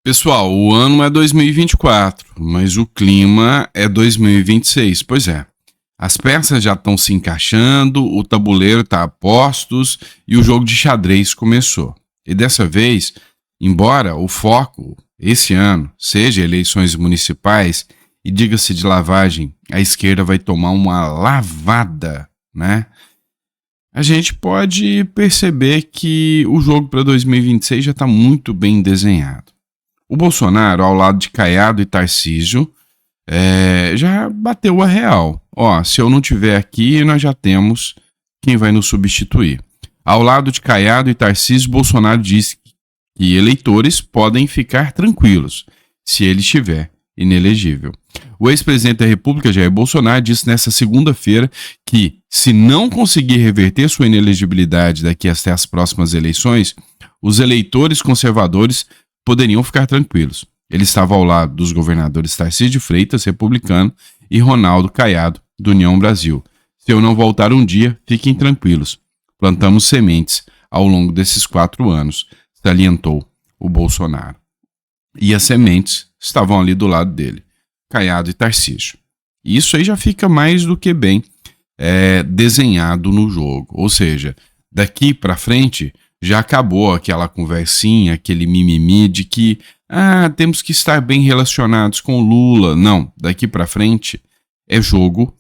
Pessoal, o ano é 2024, mas o clima é 2026. Pois é, as peças já estão se encaixando, o tabuleiro está a postos e o jogo de xadrez começou. E dessa vez, embora o foco esse ano seja eleições municipais, e diga-se de lavagem, a esquerda vai tomar uma lavada, né? A gente pode perceber que o jogo para 2026 já está muito bem desenhado. O Bolsonaro, ao lado de Caiado e Tarcísio, já bateu a real. Se eu não estiver aqui, nós já temos quem vai nos substituir. Ao lado de Caiado e Tarcísio, Bolsonaro disse que eleitores podem ficar tranquilos se ele estiver inelegível. O ex-presidente da República, Jair Bolsonaro, disse nesta segunda-feira que, se não conseguir reverter sua inelegibilidade daqui até as próximas eleições, os eleitores conservadores poderiam ficar tranquilos. Ele estava ao lado dos governadores Tarcísio de Freitas, republicano, e Ronaldo Caiado, do União Brasil. Se eu não voltar um dia, fiquem tranquilos. Plantamos sementes ao longo desses 4 anos, salientou o Bolsonaro. E as sementes estavam ali do lado dele, Caiado e Tarcísio. E isso aí já fica mais do que bem desenhado no jogo. Ou seja, daqui para frente já acabou aquela conversinha, aquele mimimi de que temos que estar bem relacionados com o Lula. Não, daqui para frente é jogo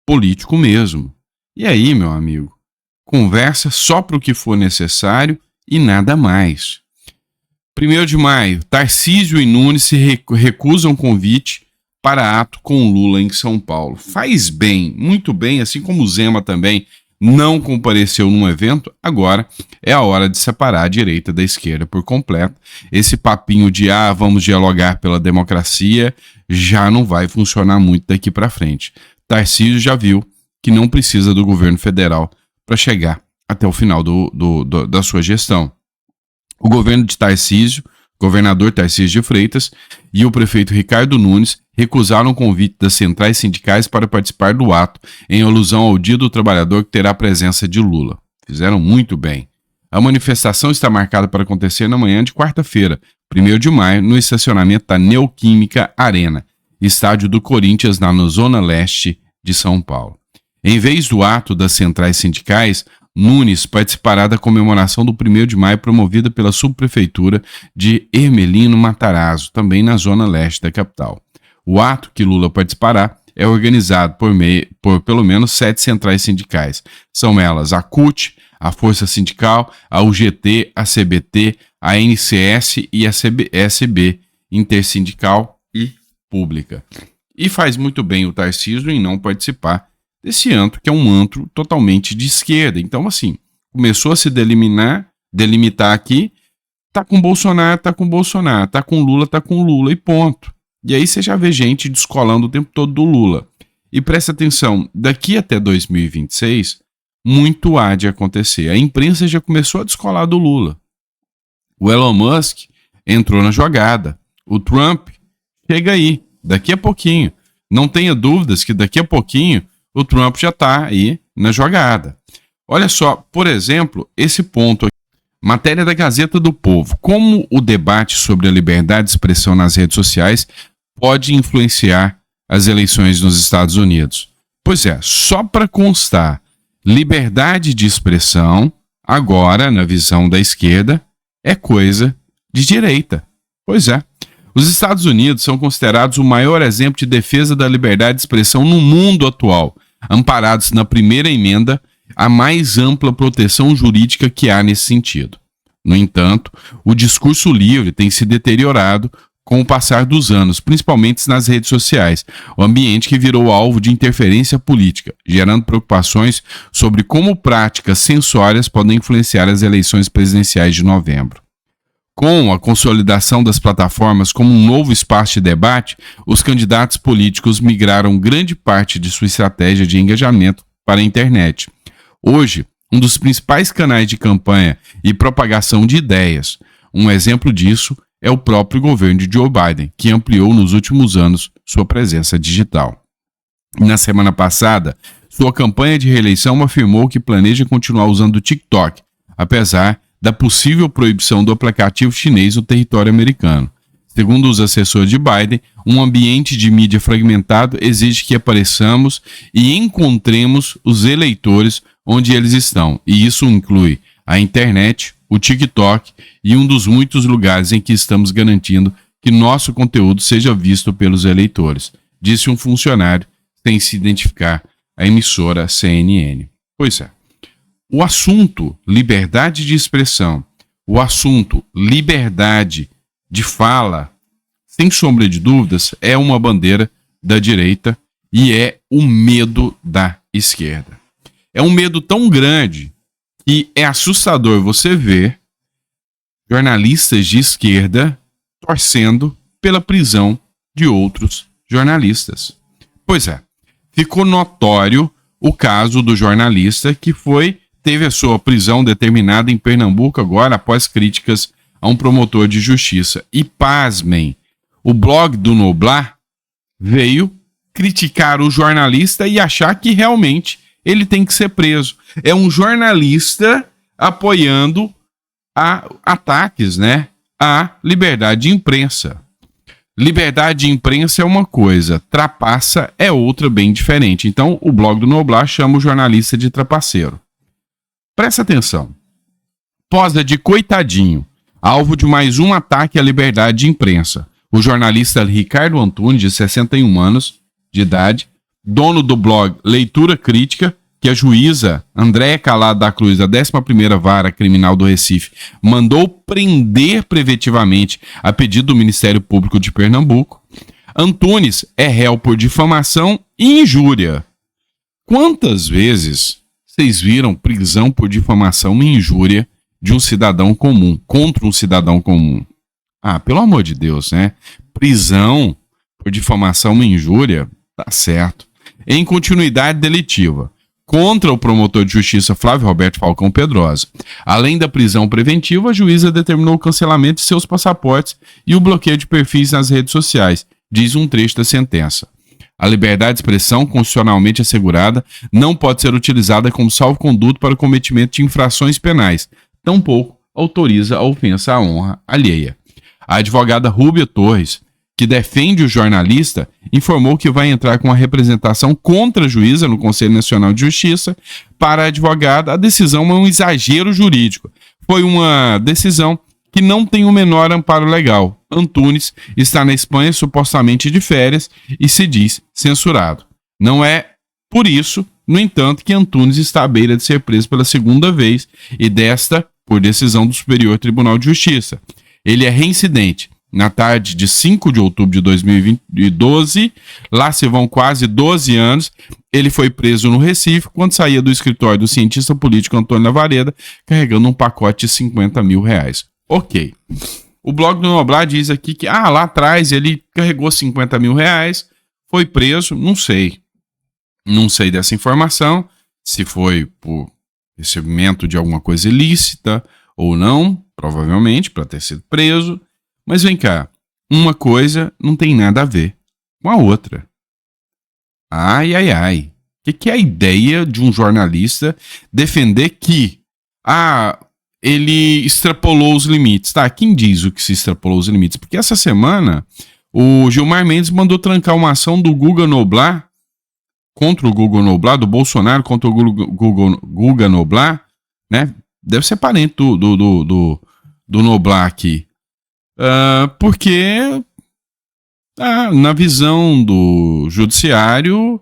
político mesmo. E aí, meu amigo, conversa só para o que for necessário e nada mais. 1º de maio, Tarcísio e Nunes se recusam convite para ato com Lula em São Paulo. Faz bem, muito bem, assim como o Zema também não compareceu num evento. Agora é a hora de separar a direita da esquerda por completo. Esse papinho de vamos dialogar pela democracia já não vai funcionar muito daqui para frente. Tarcísio já viu que não precisa do governo federal para chegar até o final da sua gestão. O governo de Tarcísio, governador Tarcísio de Freitas e o prefeito Ricardo Nunes recusaram o convite das centrais sindicais para participar do ato em alusão ao Dia do Trabalhador que terá a presença de Lula. Fizeram muito bem. A manifestação está marcada para acontecer na manhã de quarta-feira, 1º de maio, no estacionamento da Neoquímica Arena, estádio do Corinthians, na Zona Leste de São Paulo. Em vez do ato das centrais sindicais, Nunes participará da comemoração do 1º de maio promovida pela subprefeitura de Hermelino Matarazzo, também na zona leste da capital. O ato que Lula participará é organizado por pelo menos 7 centrais sindicais. São elas a CUT, a Força Sindical, a UGT, a CBT, a NCS e a SB, Intersindical e Pública. E faz muito bem o Tarcísio em não participar desse antro, que é um antro totalmente de esquerda. Então, assim, começou a se delimitar aqui, tá com Bolsonaro, tá com Bolsonaro, tá com Lula e ponto. E aí você já vê gente descolando o tempo todo do Lula. E presta atenção, daqui até 2026, muito há de acontecer. A imprensa já começou a descolar do Lula. O Elon Musk entrou na jogada. O Trump chega aí, daqui a pouquinho. Não tenha dúvidas que daqui a pouquinho o Trump já está aí na jogada. Olha só, por exemplo, esse ponto aqui. Matéria da Gazeta do Povo. Como o debate sobre a liberdade de expressão nas redes sociais pode influenciar as eleições nos Estados Unidos? Pois é, só para constar, liberdade de expressão, agora, na visão da esquerda, é coisa de direita. Pois é. Os Estados Unidos são considerados o maior exemplo de defesa da liberdade de expressão no mundo atual, amparados na primeira emenda, a mais ampla proteção jurídica que há nesse sentido. No entanto, o discurso livre tem se deteriorado com o passar dos anos, principalmente nas redes sociais, o ambiente que virou alvo de interferência política, gerando preocupações sobre como práticas censórias podem influenciar as eleições presidenciais de novembro. Com a consolidação das plataformas como um novo espaço de debate, os candidatos políticos migraram grande parte de sua estratégia de engajamento para a internet. Hoje, um dos principais canais de campanha e propagação de ideias. Um exemplo disso é o próprio governo de Joe Biden, que ampliou nos últimos anos sua presença digital. Na semana passada, sua campanha de reeleição afirmou que planeja continuar usando o TikTok, apesar da possível proibição do aplicativo chinês no território americano. Segundo os assessores de Biden, um ambiente de mídia fragmentado exige que apareçamos e encontremos os eleitores onde eles estão. E isso inclui a internet, o TikTok e um dos muitos lugares em que estamos garantindo que nosso conteúdo seja visto pelos eleitores, disse um funcionário sem se identificar à emissora CNN. Pois é. O assunto liberdade de expressão, o assunto liberdade de fala, sem sombra de dúvidas, é uma bandeira da direita e é o medo da esquerda. É um medo tão grande que é assustador você ver jornalistas de esquerda torcendo pela prisão de outros jornalistas. Pois é, ficou notório o caso do jornalista que teve a sua prisão determinada em Pernambuco agora após críticas a um promotor de justiça. E pasmem, o blog do Noblar veio criticar o jornalista e achar que realmente ele tem que ser preso. É um jornalista apoiando ataques, né, à liberdade de imprensa. Liberdade de imprensa é uma coisa, trapaça é outra bem diferente. Então, o blog do Noblar chama o jornalista de trapaceiro. Presta atenção. Posa de coitadinho, alvo de mais um ataque à liberdade de imprensa. O jornalista Ricardo Antunes, de 61 anos de idade, dono do blog Leitura Crítica, que a juíza Andréa Calado da Cruz, da 11ª Vara Criminal do Recife, mandou prender preventivamente a pedido do Ministério Público de Pernambuco. Antunes é réu por difamação e injúria. Quantas vezes vocês viram prisão por difamação e injúria de um cidadão comum, contra um cidadão comum? Ah, pelo amor de Deus, né? Prisão por difamação e injúria, tá certo. Em continuidade delitiva, contra o promotor de justiça Flávio Roberto Falcão Pedrosa. Além da prisão preventiva, a juíza determinou o cancelamento de seus passaportes e o bloqueio de perfis nas redes sociais, diz um trecho da sentença. A liberdade de expressão, constitucionalmente assegurada, não pode ser utilizada como salvo-conduto para o cometimento de infrações penais, tampouco autoriza a ofensa à honra alheia. A advogada Rúbia Torres, que defende o jornalista, informou que vai entrar com a representação contra a juíza no Conselho Nacional de Justiça. Para a advogada, a decisão é um exagero jurídico. Foi uma decisão que não tem o menor amparo legal. Antunes está na Espanha supostamente de férias e se diz censurado. Não é por isso, no entanto, que Antunes está à beira de ser preso pela segunda vez e desta por decisão do Superior Tribunal de Justiça. Ele é reincidente. Na tarde de 5 de outubro de 2012, lá se vão quase 12 anos, ele foi preso no Recife quando saía do escritório do cientista político Antônio Lavareda, carregando um pacote de 50 mil reais. Ok. O blog do Noblar diz aqui que lá atrás ele carregou 50 mil reais, foi preso, não sei. Não sei dessa informação, se foi por recebimento de alguma coisa ilícita ou não, provavelmente, para ter sido preso. Mas vem cá, uma coisa não tem nada a ver com a outra. Ai. O que é a ideia de um jornalista defender que ele extrapolou os limites? Tá, quem diz o que se extrapolou os limites? Porque essa semana o Gilmar Mendes mandou trancar uma ação do Guga Noblar, contra o Guga Noblar, do Bolsonaro contra o Guga Noblar, né? Deve ser parente do Noblar aqui. Porque na visão do judiciário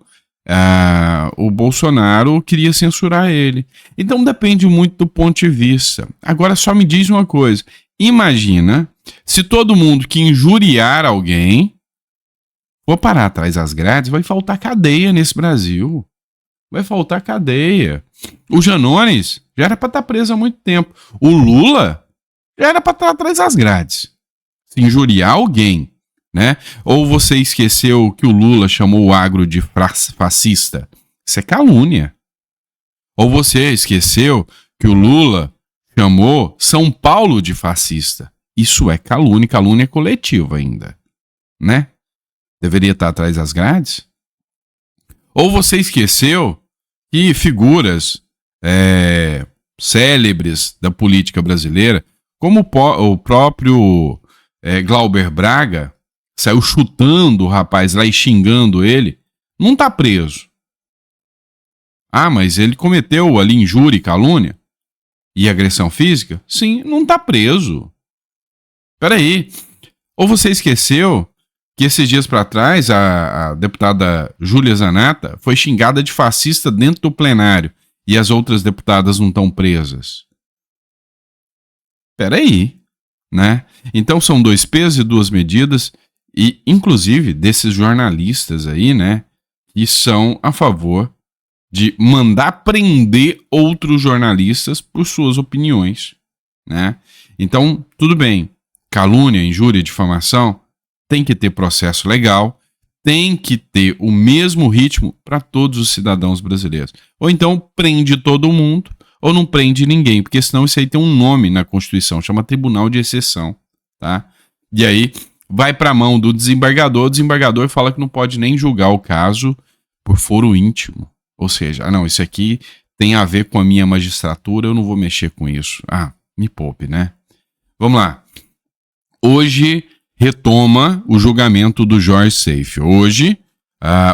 o Bolsonaro queria censurar ele. Então depende muito do ponto de vista. Agora só me diz uma coisa, imagina se todo mundo que injuriar alguém for parar atrás das grades, vai faltar cadeia nesse Brasil. Vai faltar cadeia. O Janones já era para estar preso há muito tempo. O Lula já era para estar atrás das grades. Se injuriar alguém, né? Ou você esqueceu que o Lula chamou o agro de fascista? Isso é calúnia. Ou você esqueceu que o Lula chamou São Paulo de fascista? Isso é calúnia, calúnia coletiva ainda, né? Deveria estar atrás das grades? Ou você esqueceu que figuras célebres da política brasileira, como o próprio Glauber Braga, saiu chutando o rapaz lá e xingando ele, não tá preso. Ah, mas ele cometeu ali injúria e calúnia e agressão física? Sim, não tá preso. Peraí, ou você esqueceu que esses dias para trás a deputada Júlia Zanata foi xingada de fascista dentro do plenário e as outras deputadas não estão presas? Peraí, né? Então são 2 pesos e 2 medidas e, inclusive, desses jornalistas aí, né, que são a favor de mandar prender outros jornalistas por suas opiniões, né? Então, tudo bem, calúnia, injúria, difamação, tem que ter processo legal, tem que ter o mesmo ritmo para todos os cidadãos brasileiros. Ou então prende todo mundo, ou não prende ninguém, porque senão isso aí tem um nome na Constituição, chama Tribunal de Exceção, tá? E aí vai para a mão do desembargador, o desembargador fala que não pode nem julgar o caso por foro íntimo. Ou seja, não, isso aqui tem a ver com a minha magistratura, eu não vou mexer com isso. Ah, me poupe, né? Vamos lá. Hoje retoma o julgamento do Jorge Seife. Hoje,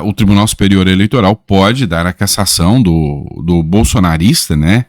o Tribunal Superior Eleitoral pode dar a cassação do bolsonarista, né?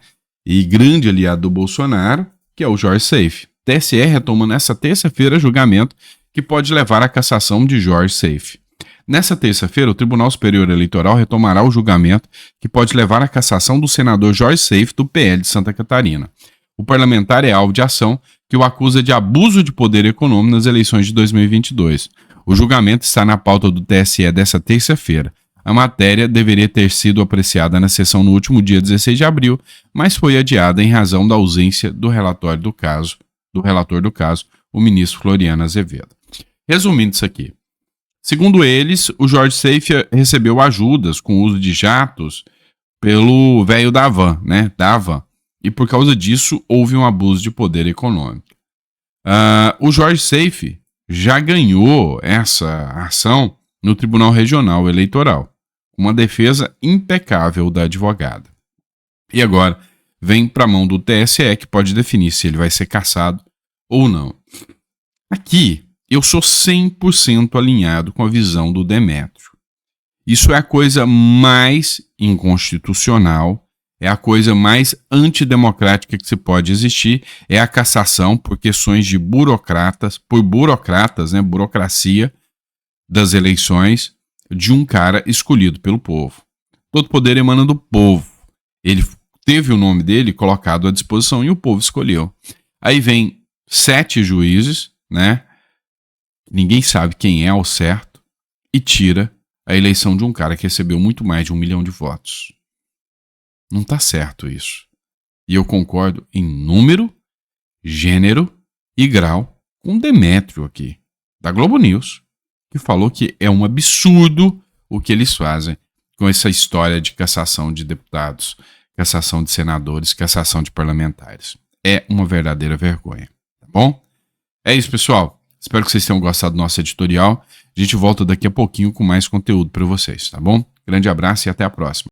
E grande aliado do Bolsonaro, que é o Jorge Seife. TSE retoma nessa terça-feira julgamento que pode levar à cassação de Jorge Seife. Nessa terça-feira, o Tribunal Superior Eleitoral retomará o julgamento que pode levar à cassação do senador Jorge Seife, do PL de Santa Catarina. O parlamentar é alvo de ação que o acusa de abuso de poder econômico nas eleições de 2022. O julgamento está na pauta do TSE dessa terça-feira. A matéria deveria ter sido apreciada na sessão no último dia 16 de abril, mas foi adiada em razão da ausência do relator do caso, o ministro Floriano Azevedo. Resumindo isso aqui. Segundo eles, o Jorge Seife recebeu ajudas com o uso de jatos pelo velho da van, né? Da van. E por causa disso, houve um abuso de poder econômico. O Jorge Seife já ganhou essa ação no Tribunal Regional Eleitoral, com uma defesa impecável da advogada. E agora vem para a mão do TSE, que pode definir se ele vai ser cassado ou não. Aqui, eu sou 100% alinhado com a visão do Demétrio. Isso é a coisa mais inconstitucional, é a coisa mais antidemocrática que se pode existir, é a cassação por questões de burocratas, né, burocracia das eleições de um cara escolhido pelo povo. Todo poder emana do povo. Ele teve o nome dele colocado à disposição e o povo escolheu. Aí vem 7 juízes, né? Ninguém sabe quem é ao certo, e tira a eleição de um cara que recebeu muito mais de 1 milhão de votos. Não tá certo isso. E eu concordo em número, gênero e grau com Demétrio aqui, da Globo News, que falou que é um absurdo o que eles fazem com essa história de cassação de deputados, cassação de senadores, cassação de parlamentares. É uma verdadeira vergonha, tá bom? É isso, pessoal. Espero que vocês tenham gostado do nosso editorial. A gente volta daqui a pouquinho com mais conteúdo para vocês, tá bom? Grande abraço e até a próxima.